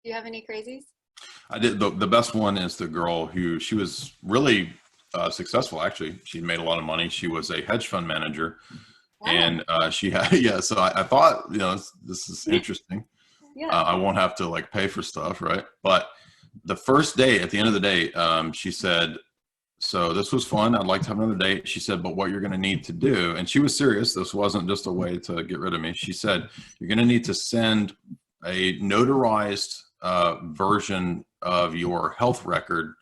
Do you have any crazies? I did. The best one is the girl who, she was really successful. Actually, she made a lot of money. She was a hedge fund manager, Wow. and she had, yeah. So I thought, this is interesting. Yeah. I won't have to like pay for stuff, right? But the first day, at the end of the day, she said, so this was fun. I'd like to have another date. She said, but what you're going to need to do, and she was serious. This wasn't just a way to get rid of me. She said, you're going to need to send a notarized version of your health record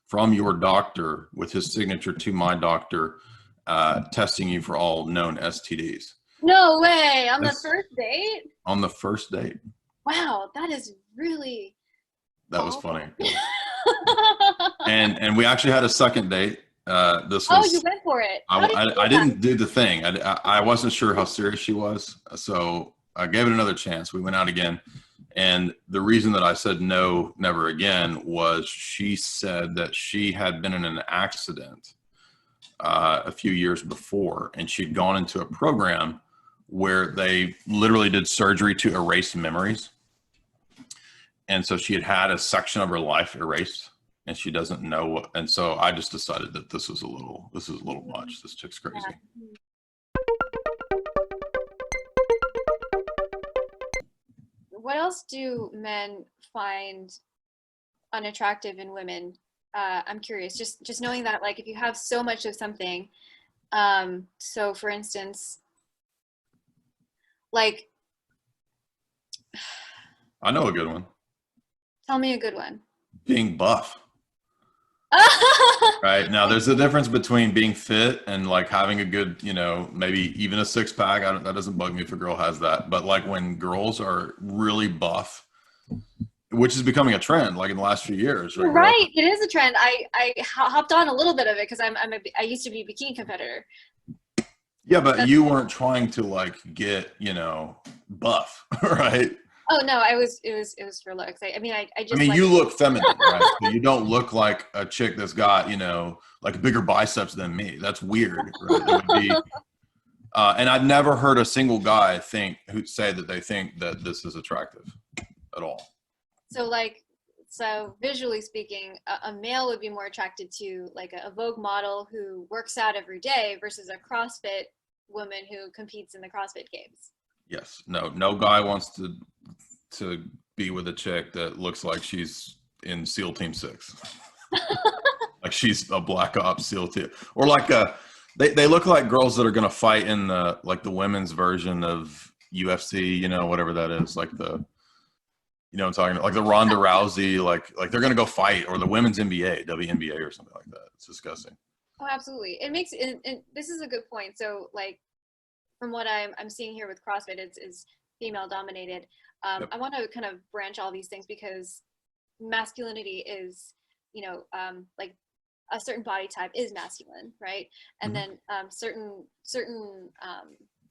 from your doctor with his signature to my doctor, testing you for all known STDs. No way. On the That's first date? on the first date. Wow, that is really That was awful. funny. Yeah. And we actually had a second date. This Oh, was, you went for it. How did you do I that? didn't do the thing. I wasn't sure how serious she was. So I gave it another chance. We went out again. And the reason that I said no, never again, was she said that she had been in an accident a few years before, and she'd gone into a program where they literally did surgery to erase memories. And so she had had a section of her life erased, and she doesn't know what. And so I just decided that this is a little much. This chick's crazy. Yeah. What else do men find unattractive in women? I'm curious. Just knowing that, like, if you have so much of something, so for instance, like, I know a good one. tell me a good one. Being buff. Right. Now, there's a difference between being fit and like having a good, maybe even a six pack. That doesn't bug me if a girl has that. But like when girls are really buff, which is becoming a trend, like in the last few years. Right? Right. It is a trend. I hopped on a little bit of it because I used to be a bikini competitor. Yeah, but you weren't trying to like get, buff, right? Oh no, it was for looks. I mean, I just. I mean, like, you look feminine, right? So you don't look like a chick that's got, like bigger biceps than me. That's weird, right? That would be, and I've never heard a single guy who say that they think that this is attractive at all. So visually speaking, a male would be more attracted to like a Vogue model who works out every day versus a CrossFit woman who competes in the CrossFit Games. Yes. No guy wants to be with a chick that looks like she's in SEAL Team 6. Like she's a Black Ops SEAL Team, or like they look like girls that are going to fight in the women's version of UFC, whatever that is, like I'm talking about, like the Ronda Rousey, like they're going to go fight, or the women's NBA, WNBA or something like that. It's disgusting. Oh, absolutely. It makes, and this is a good point. So like, from what I'm seeing here with CrossFit, it's female dominated. Yep. I want to kind of branch all these things because masculinity is, like a certain body type is masculine, right? And then certain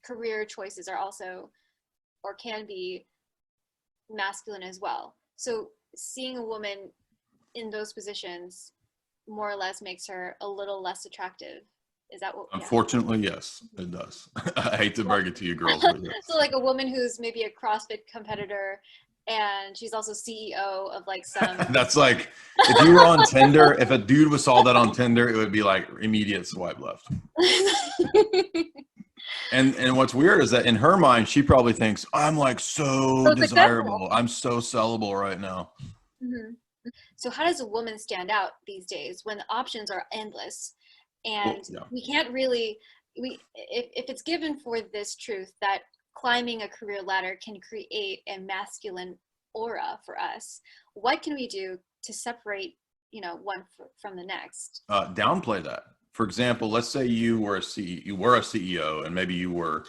career choices are also, or can be, masculine as well. So seeing a woman in those positions more or less makes her a little less attractive. Is that what? Unfortunately, yes, it does. I hate to break it to you girls, but yes. So like a woman who's maybe a CrossFit competitor and she's also CEO of like some. That's like, if you were on Tinder, if a dude saw that on Tinder, it would be like immediate swipe left. And what's weird is that in her mind, she probably thinks, I'm like so desirable. I'm so sellable right now. Mm-hmm. So how does a woman stand out these days when the options are endless? And we can't really, if it's given for this truth that climbing a career ladder can create a masculine aura for us, what can we do to separate, one from the next? Downplay that. For example, let's say you were a CEO, and maybe you were,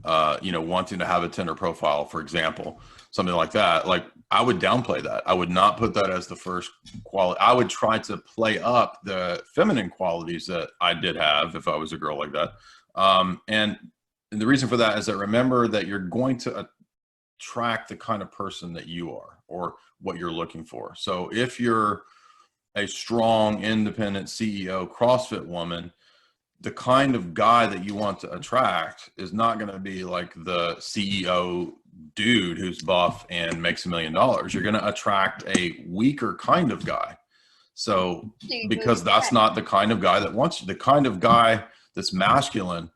wanting to have a Tinder profile, for example, something like that. Like, I would downplay that. I would not put that as the first quality. I would try to play up the feminine qualities that I did have if I was a girl like that. And the reason for that is that remember that you're going to attract the kind of person that you are or what you're looking for. So if you're a strong, independent CEO CrossFit woman, the kind of guy that you want to attract is not going to be like the CEO dude who's buff and makes $1 million. You're going to attract a weaker kind of guy. So because that's not the kind of guy that wants you. The kind of guy that's masculine,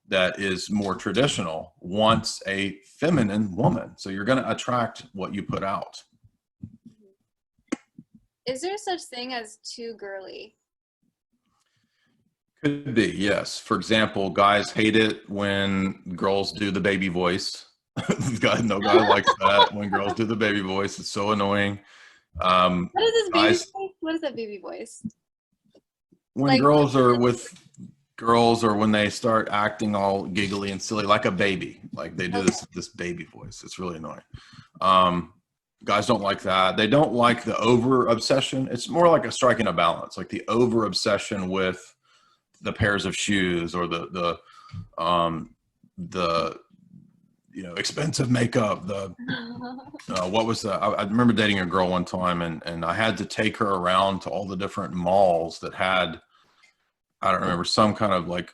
that is more traditional, wants a feminine woman. So you're going to attract what you put out. Is there such thing as too girly? Could be, yes. For example, guys hate it when girls do the baby voice. No guy likes that when girls do the baby voice. It's so annoying. What is this baby voice? What is that baby voice? When like, girls are with girls, or when they start acting all giggly and silly like a baby, like they do this baby voice. It's really annoying. Guys don't like that. They don't like the over obsession. It's more like a striking a balance, like the over obsession with the pairs of shoes, or the expensive makeup. What was that? I remember dating a girl one time, and I had to take her around to all the different malls that had, I don't remember, some kind of like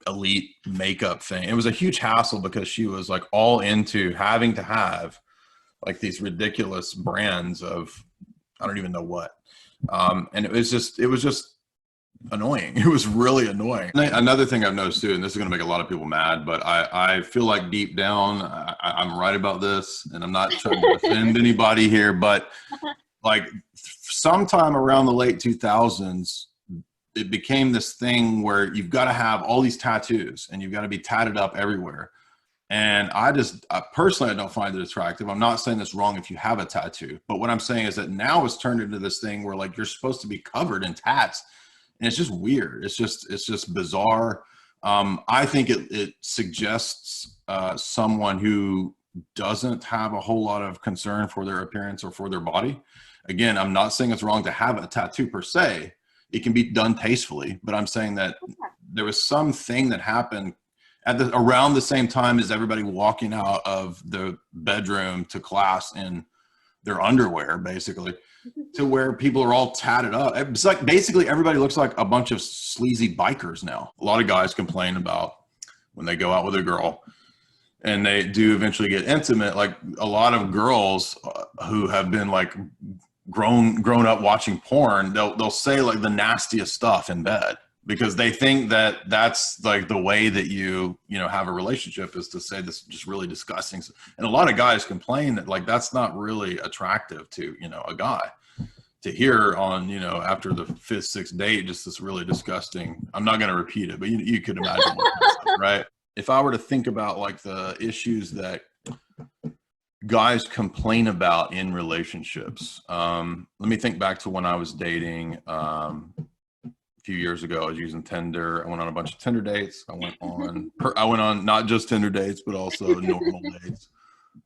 elite makeup thing. It was a huge hassle because she was like all into having to have like these ridiculous brands of, I don't even know what. And it was just annoying. It was really annoying. Another thing I've noticed too, and this is going to make a lot of people mad, but I feel like deep down, I'm right about this, and I'm not trying to offend anybody here, but like sometime around the late 2000s, it became this thing where you've got to have all these tattoos and you've got to be tatted up everywhere. And I personally, I don't find it attractive. I'm not saying it's wrong if you have a tattoo, but what I'm saying is that now it's turned into this thing where like you're supposed to be covered in tats. And it's just weird. It's just bizarre. I think it suggests someone who doesn't have a whole lot of concern for their appearance or for their body. Again, I'm not saying it's wrong to have a tattoo per se. It can be done tastefully, but I'm saying that there was something that happened around the same time as everybody walking out of the bedroom to class in their underwear, basically, to where people are all tatted up. It's like basically everybody looks like a bunch of sleazy bikers now. A lot of guys complain about when they go out with a girl and they do eventually get intimate. Like a lot of girls who have been like grown up watching porn, they'll say like the nastiest stuff in bed because they think that that's like the way that you have a relationship, is to say this just really disgusting. And a lot of guys complain that like that's not really attractive to a guy to hear on after the 5th, 6th date, just this really disgusting. I'm not going to repeat it, but you could imagine what that's, right? If I were to think about like the issues that guys complain about in relationships, let me think back to when I was dating. A few years ago, I was using Tinder. I went on a bunch of Tinder dates. I went on not just Tinder dates, but also normal dates.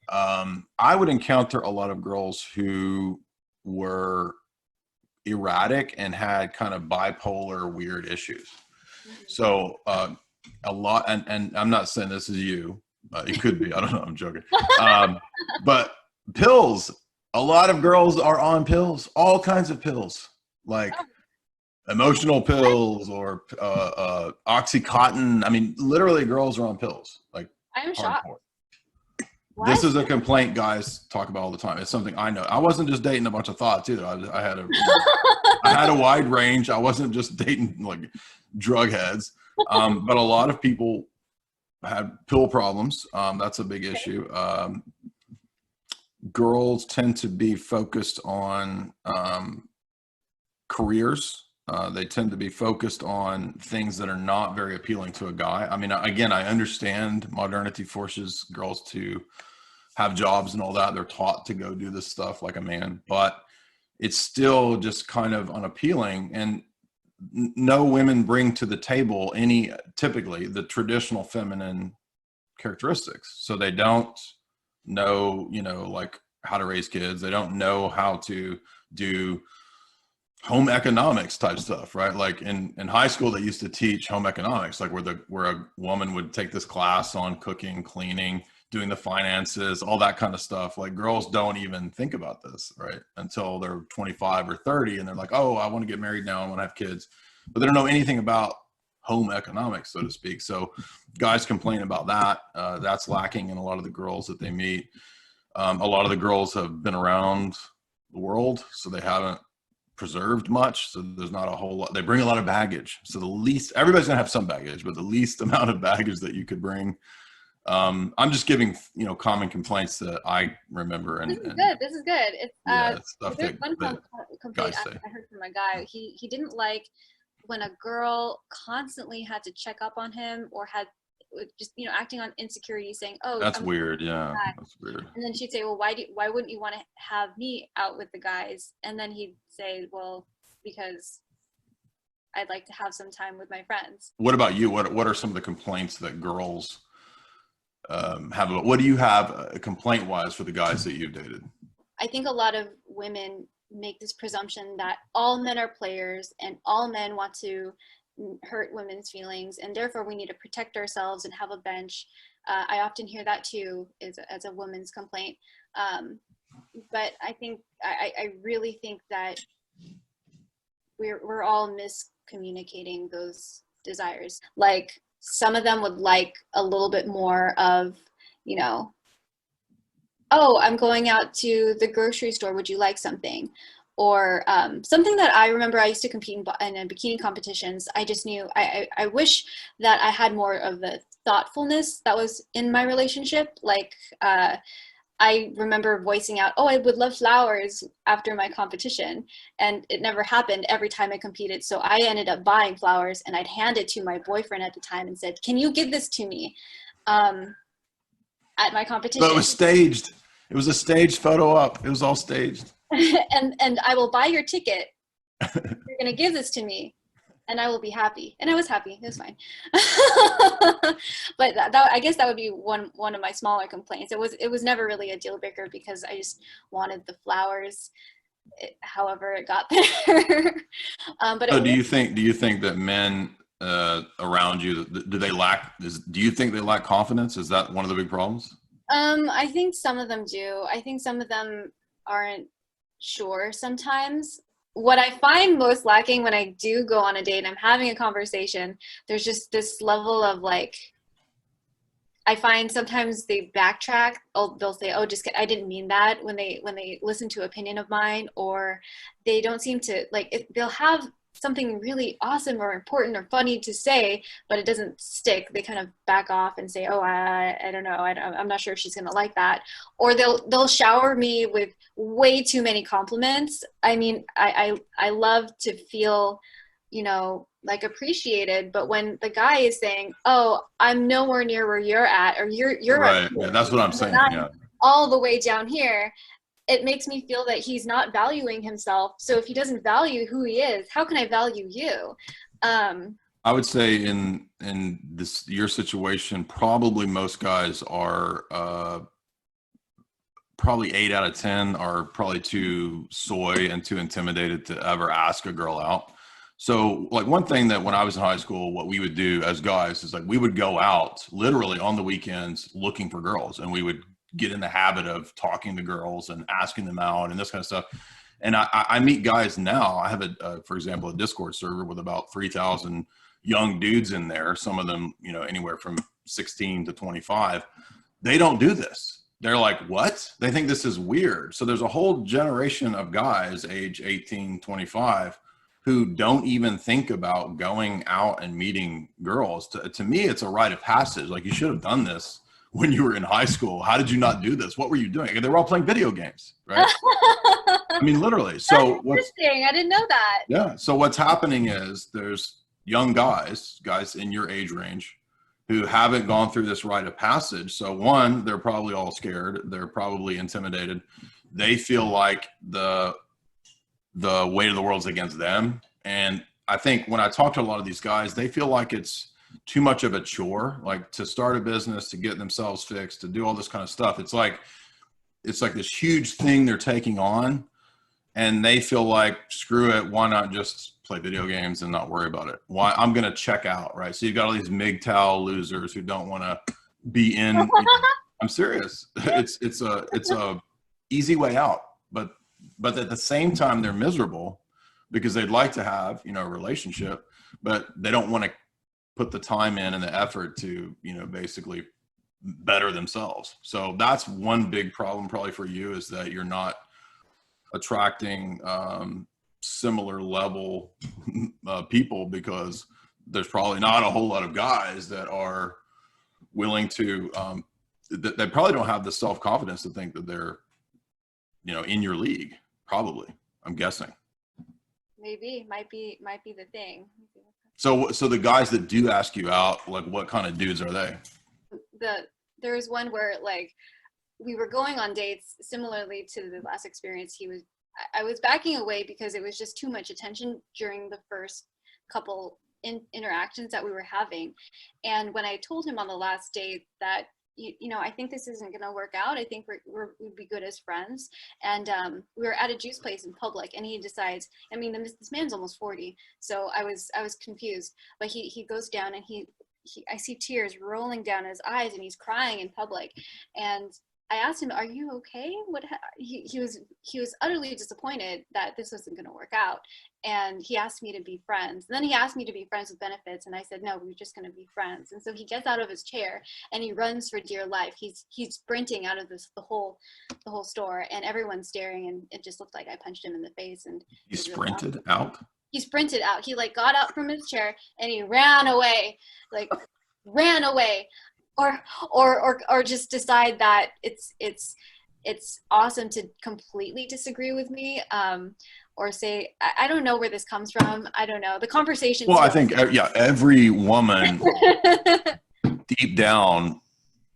I would encounter a lot of girls who were erratic and had kind of bipolar weird issues. So a lot, and I'm not saying this is you. It could be. I don't know. I'm joking. But pills. A lot of girls are on pills. All kinds of pills, like emotional pills or Oxycontin. I mean, literally, girls are on pills. Like, I'm shocked. This is a complaint guys talk about all the time. It's something I know. I wasn't just dating a bunch of thoughts either. I had a wide range. I wasn't just dating like drug heads. But a lot of people had pill problems. That's a big issue. Girls tend to be focused on careers. They tend to be focused on things that are not very appealing to a guy. I mean, again, I understand modernity forces girls to have jobs and all that. They're taught to go do this stuff like a man, but it's still just kind of unappealing. And no women bring to the table typically the traditional feminine characteristics. So they don't know, like how to raise kids. They don't know how to do home economics type stuff, right? Like in high school, they used to teach home economics, like where a woman would take this class on cooking, cleaning, doing the finances, all that kind of stuff. Like girls don't even think about this, right? Until they're 25 or 30 and they're like, oh, I want to get married now. I want to have kids, but they don't know anything about home economics, so to speak. So guys complain about that. That's lacking in a lot of the girls that they meet. A lot of the girls have been around the world, so they haven't preserved much. So there's not a whole lot. They bring a lot of baggage. So the least, everybody's gonna have some baggage, but the least amount of baggage that you could bring. I'm just giving, common complaints that I remember. And this is good. It's stuff there's one complaint guys say. I heard from a guy. He didn't like when a girl constantly had to check up on him, or had just acting on insecurity, saying, "Oh, that's weird." Yeah, that's weird. And then she'd say, "Well, why wouldn't you want to have me out with the guys?" And then he'd say, "Well, because I'd like to have some time with my friends." What about you? What are some of the complaints that girls have? What do you have complaint wise for the guys that you've dated? I think a lot of women make this presumption that all men are players and all men want to hurt women's feelings, and therefore we need to protect ourselves and have a bench. I often hear that too as a woman's complaint. But I think I really think that we're all miscommunicating those desires. Like, some of them would like a little bit more of, oh, I'm going out to the grocery store, would you like something? Or something that I remember, I used to compete in bikini competitions. I just knew, I wish that I had more of the thoughtfulness that was in my relationship. Like, I remember voicing out, oh, I would love flowers after my competition. And it never happened every time I competed. So I ended up buying flowers, and I'd hand it to my boyfriend at the time and said, can you give this to me at my competition? But it was staged. It was a staged photo op. It was all staged. and I will buy your ticket. You're going to give this to me, and I will be happy. And I was happy. It was fine. But I guess that would be one of my smaller complaints. It was never really a deal breaker, because I just wanted the flowers, however it got there. But so do you think that men around you, do you think they lack confidence? Is that one of the big problems? I think some of them do. I think some of them aren't sure sometimes. What I find most lacking when I do go on a date and I'm having a conversation, there's just this level of, like, I find sometimes they backtrack. They'll say, oh, I didn't mean that, when they listen to an opinion of mine, or they don't seem to, like, they'll have something really awesome or important or funny to say, but it doesn't stick. They kind of back off and say, oh, I don't know. I'm not sure if she's going to like that. Or they'll shower me with way too many compliments. I mean, I love to feel, like, appreciated, but when the guy is saying, oh, I'm nowhere near where you're at, or you're right. Yeah, that's what I'm saying. Yeah. All the way down here, it makes me feel that he's not valuing himself. So if he doesn't value who he is, how can I value you? I would say in your situation, probably most guys are probably 8 out of 10 are probably too soy and too intimidated to ever ask a girl out. So, like, one thing that when I was in high school, what we would do as guys is, like, we would go out literally on the weekends looking for girls, and we would get in the habit of talking to girls and asking them out and this kind of stuff. And I meet guys now. I have for example, a Discord server with about 3,000 young dudes in there. Some of them, anywhere from 16 to 25. They don't do this. They're like, what? They think this is weird. So there's a whole generation of guys age 18, 25 who don't even think about going out and meeting girls. To me, it's a rite of passage. Like, you should have done this when you were in high school. How did you not do this? What were you doing? They were all playing video games, right? I mean, literally. So interesting. I didn't know that. Yeah. So what's happening is there's young guys in your age range, who haven't gone through this rite of passage. So one, they're probably all scared. They're probably intimidated. They feel like the weight of the world's against them. And I think when I talk to a lot of these guys, they feel like it's too much of a chore, like, to start a business, to get themselves fixed, to do all this kind of stuff. It's like this huge thing they're taking on, and they feel like, screw it, why not just play video games and not worry about it? Why? I'm going to check out, right? So you've got all these MGTOW losers who don't want to be in. I'm serious. It's a easy way out, but at the same time, they're miserable because they'd like to have, a relationship, but they don't want to put the time in and the effort to, you know, basically better themselves. So that's one big problem probably for you, is that you're not attracting similar level people, because there's probably not a whole lot of guys that are willing to they probably don't have the self-confidence to think that they're, you know, in your league, probably, I'm guessing. Maybe might be the thing. So the guys that do ask you out, like, what kind of dudes are they? There was one where, like, we were going on dates similarly to the last experience. I was backing away because it was just too much attention during the first couple interactions that we were having. And when I told him on the last date that, you know, I think this isn't going to work out. I think we'd be good as friends. And we were at a juice place in public, and he decides, I mean, this man's almost 40. So I was confused, but he goes down, and I see tears rolling down his eyes, and he's crying in public. And I asked him, "Are you okay?" He was utterly disappointed that this wasn't going to work out, and he asked me to be friends. And then he asked me to be friends with benefits, and I said, "No, we're just going to be friends." And so he gets out of his chair and he runs for dear life. He's sprinting out of the whole store, and everyone's staring, and it just looked like I punched him in the face. And he sprinted out. He sprinted out. He like got up from his chair and he ran away, like ran away. Or just decide that it's awesome to completely disagree with me, or say, I don't know where this comes from. I don't know. The conversation. Well, I think, yeah, every woman deep down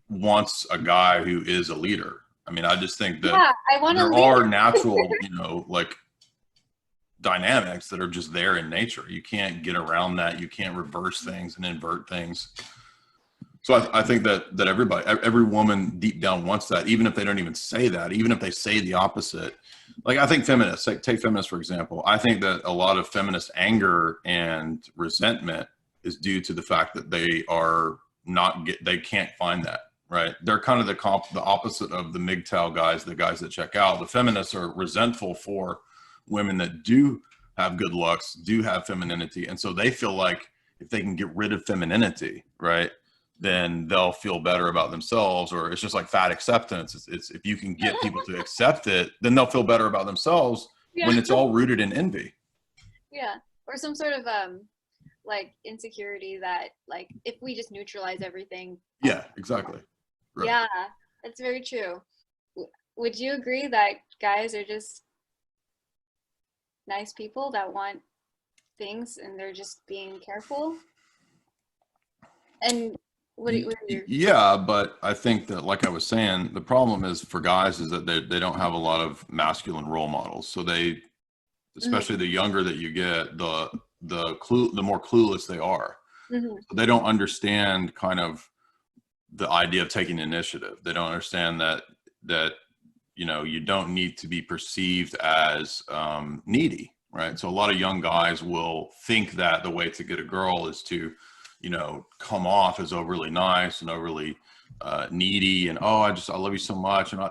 wants a guy who is a leader. I mean, I just think that there are natural, you know, like dynamics that are just there in nature. You can't get around that. You can't reverse things and invert things. So I think that every woman deep down wants that, even if they don't even say that, even if they say the opposite. Like, I think feminists, take feminists, for example. I think that a lot of feminist anger and resentment is due to the fact that they can't find that, right? They're kind of the opposite of the MGTOW guys, the guys that check out. The feminists are resentful for women that do have good looks, do have femininity. And so they feel like if they can get rid of femininity, right, then they'll feel better about themselves. Or it's just like fat acceptance. It's if you can get people to accept it, then they'll feel better about themselves, when it's all rooted in envy. Yeah. Or some sort of like insecurity that, like, if we just neutralize everything. Yeah, exactly. Right. Yeah, that's very true. Would you agree that guys are just nice people that want things and they're just being careful? And yeah, but I think that, like I was saying, the problem is for guys is that they don't have a lot of masculine role models. So they, especially the younger that you get, the more clueless they are. So they don't understand kind of the idea of taking initiative. They don't understand that you know, you don't need to be perceived as needy, right? So a lot of young guys will think that the way to get a girl is to, you know, come off as overly nice and overly needy, and I love you so much, and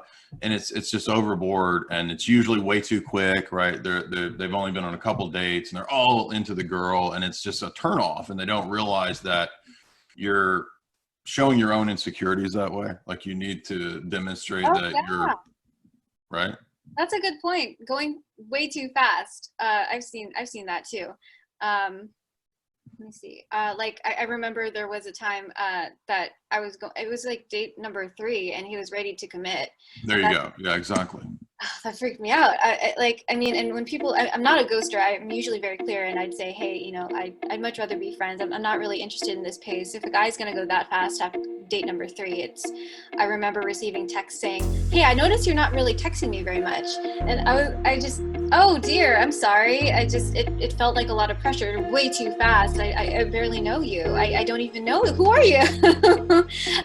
it's just overboard, and it's usually way too quick, right? They've only been on a couple dates and they're all into the girl, and it's just a turnoff, and they don't realize that you're showing your own insecurities that way. Like, you need to demonstrate you're right. That's a good point. Going way too fast. I've seen that too. Let me see. Like, I remember there was a time that I was it was like date number 3, and he was ready to commit. There you go. Yeah, exactly. That freaked me out. I mean, and when people, I'm not a ghoster. I'm usually very clear, and I'd say, hey, you know, I'd much rather be friends. I'm not really interested in this pace. If a guy's gonna go that fast after date number 3, I remember receiving texts saying, hey, I noticed you're not really texting me very much, and I just, oh dear, I'm sorry. It felt like a lot of pressure, way too fast. I barely know you. I don't even know, who are you?